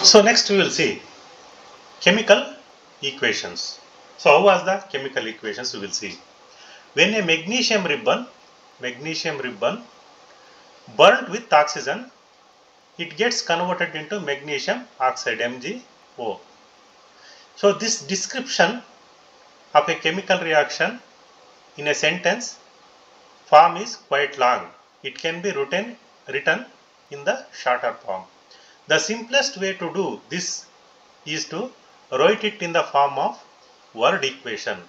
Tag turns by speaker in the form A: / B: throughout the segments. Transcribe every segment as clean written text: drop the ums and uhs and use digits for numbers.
A: So next we will see chemical equations. So how was the chemical equations we will see. When a magnesium ribbon burnt with oxygen, it gets converted into magnesium oxide MgO. So this description of a chemical reaction in a sentence form is quite long. It can be written in the shorter form. The simplest way to do this is to write it in the form of word equation.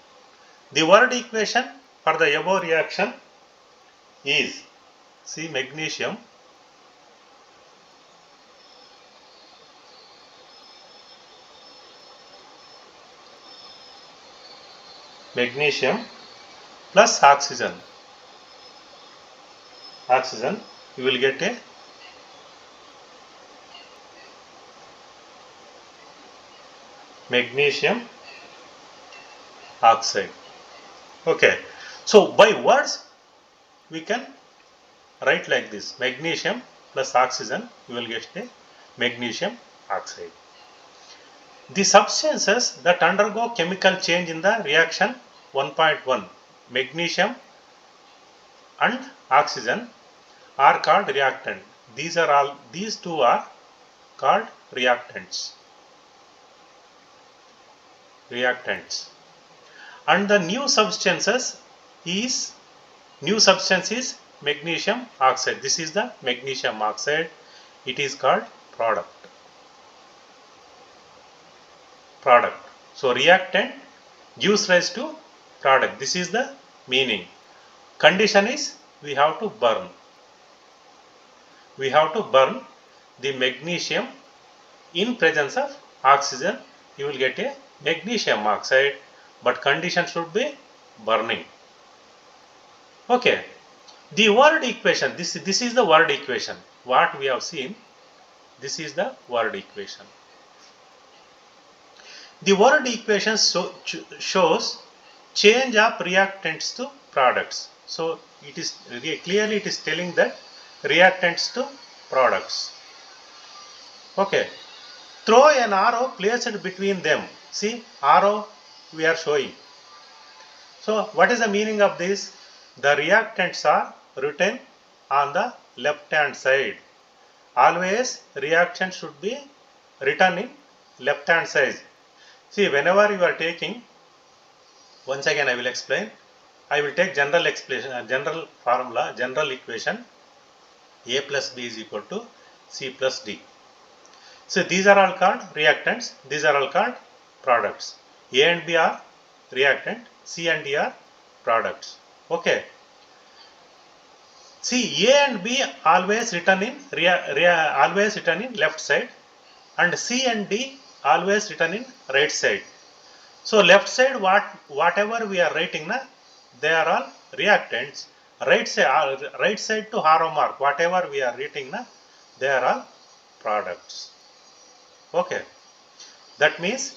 A: The word equation for the above reaction is, see, magnesium plus oxygen, you will get a magnesium oxide. Okay, so by words we can write like this: magnesium plus oxygen, you will get a magnesium oxide. The substances that undergo chemical change in the reaction 1.1, magnesium and oxygen, are called reactant. These two are called reactants. And the new substance is magnesium oxide. This is the magnesium oxide. It is called product. So reactant gives rise to product. This is the meaning. Condition is we have to burn. The magnesium in presence of oxygen. You will get a magnesium oxide, but condition should be burning. Okay. The word equation, this is the word equation. What we have seen, this is the word equation. The word equation shows change of reactants to products. So it is clearly it is telling that reactants to products. Okay. Throw an arrow placed between them. See, arrow we are showing. So what is the meaning of this? The reactants are written on the left hand side. Always reaction should be written in left hand side. See, whenever you are taking, once again I will explain. I will take general explanation, general formula, general equation. A plus B is equal to C plus D. So these are all called reactants. These are all called products. A and B are reactant. C and D are products. Okay. See, A and B always written in left side, and C and D always written in right side. So left side, whatever we are writing, they are all reactants. Right side to arrow mark, whatever we are writing, they are all products. Okay. That means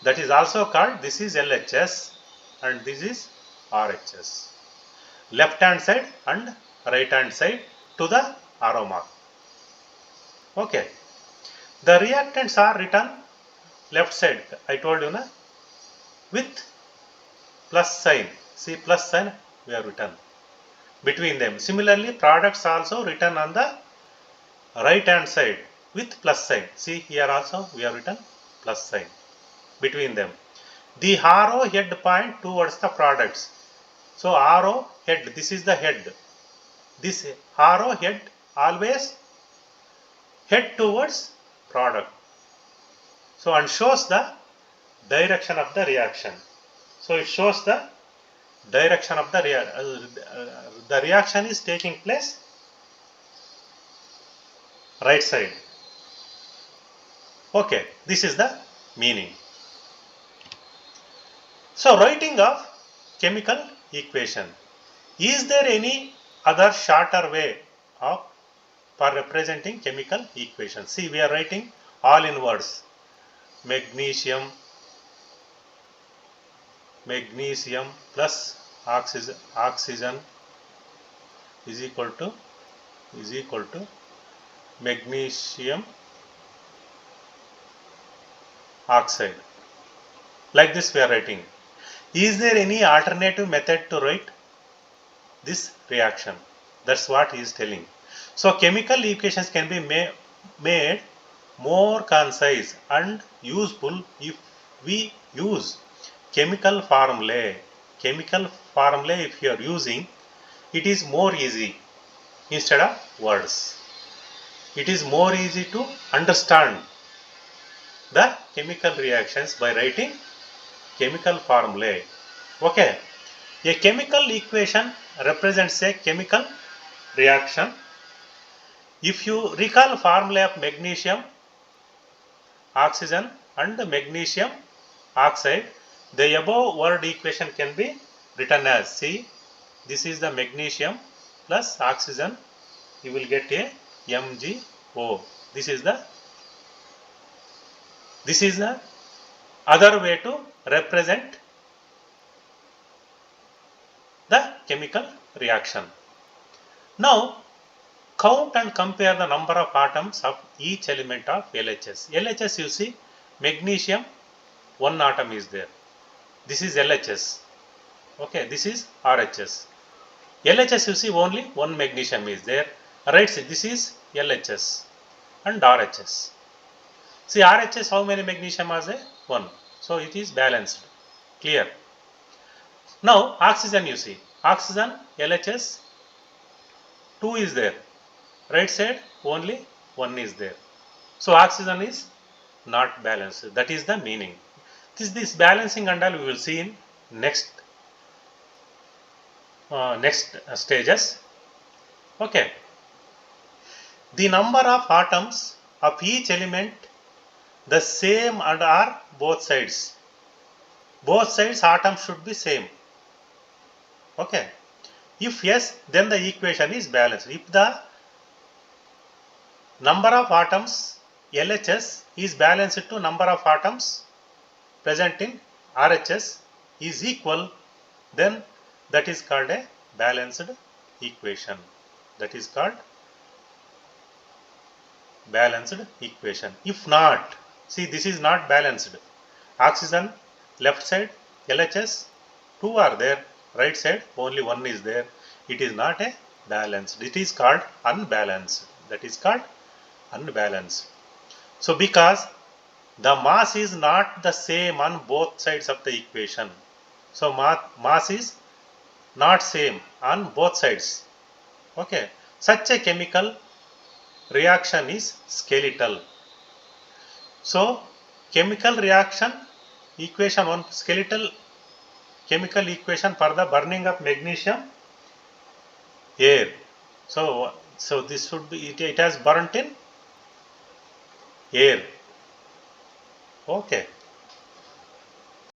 A: that is also called, this is LHS and this is RHS. Left hand side and right hand side to the arrow mark. Okay. The reactants are written left side, I told you, with plus sign. See, plus sign we have written between them. Similarly, products also written on the right hand side with plus sign. See, here also we have written plus sign between them. The arrow head point towards the products. So arrow head, this is the head. This arrow head always head towards product. So and shows the direction of the reaction. So it shows the direction of the the reaction is taking place right side. Okay, this is the meaning. So writing of chemical equation. Is there any other shorter way for representing chemical equation? See, we are writing all in words. Magnesium plus oxygen is equal to magnesium oxide. Like this we are writing. Is there any alternative method to write this reaction? That's what he is telling. So chemical equations can be made more concise and useful if we use chemical formulae. Chemical formulae, if you are using, it is more easy instead of words. It is more easy to understand the chemical reactions by writing chemical formulae. Okay. A chemical equation represents a chemical reaction. If you recall formula of magnesium, oxygen and magnesium oxide, the above word equation can be written as, see, this is the magnesium plus oxygen, you will get a MgO. This is the other way to represent the chemical reaction. Now count and compare the number of atoms of each element of LHS. LHS, you see, magnesium, one atom is there. This is LHS. Okay, this is RHS. LHS, you see, only one magnesium is there. Right, see, this is LHS and RHS. See, RHS, how many magnesium are there? One. So it is balanced. Clear. Now oxygen, you see, oxygen, LHS, 2 is there. Right side only 1 is there. So oxygen is not balanced. That is the meaning. This balancing and all we will see in next stages. Okay. The number of atoms of each element the same and are both sides. Both sides atoms should be same. Okay. If yes, then the equation is balanced. If the number of atoms LHS is balanced to number of atoms present in RHS is equal, then that is called a balanced equation. That is called balanced equation. If not, see, this is not balanced. Oxygen left side, LHS 2 are there, right side only 1 is there. It is not a balanced. It is called unbalanced. That is called unbalanced. So because the mass is not the same on both sides of the equation. So mass is not same on both sides. Okay. Such a chemical reaction is skeletal. So chemical reaction equation, one skeletal chemical equation for the burning of magnesium, air. So this should be, it has burnt in air. Okay.